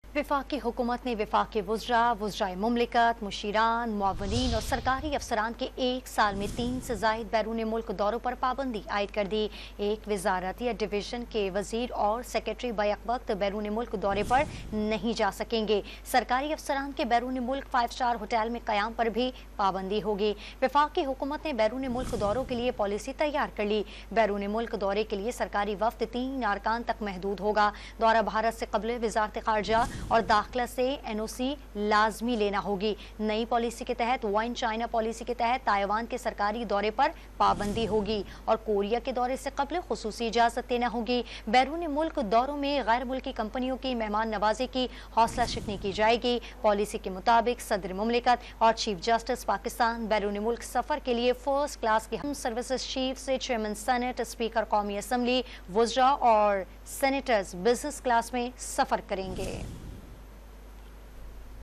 वफाकी हुकूमत ने वफाकी वज़राए मुमलिकत, मुशीरान, मुआवनीन और सरकारी अफसरान के एक साल में 3 से ज़ायद बैरून मुल्क दौरों पर पाबंदी आयद कर दी। एक वजारत या डिवीज़न के वजीर और सेक्रेटरी बैक वक्त बैरून मुल्क दौरे पर नहीं जा सकेंगे। सरकारी अफसरान के बैरून मुल्क 5 स्टार होटल में क़याम पर भी पाबंदी होगी। वफाकी हुकूमत ने बैरून मुल्क दौरों के लिए पॉलिसी तैयार कर ली। बैरून मुल्क दौरे के लिए सरकारी वफ्द 3 अरकान तक महदूद होगा। दौरा भारत से कबल वजारत खारजा और दाखिला से NOC लाजमी लेना होगी। नई पॉलिसी के तहत वाइन चाइना पॉलिसी के तहत ताइवान के सरकारी दौरे पर पाबंदी होगी और कोरिया के दौरे से कबल खुसूसी इजाज़त देना होगी। बैरून मुल्क दौरों में गैर मुल्की कंपनियों की मेहमान नवाजी की हौसला शिकनी की जाएगी। पॉलिसी के मुताबिक सदर मुमलिकत और चीफ जस्टिस पाकिस्तान बैरून मुल्क सफ़र के लिए फर्स्ट क्लास के हम सर्विसेज चीफ से चेयरमैन सेनेट, स्पीकर कौमी असम्बली, वज़रा और सेनेटर्स बिजनेस क्लास में सफ़र करेंगे।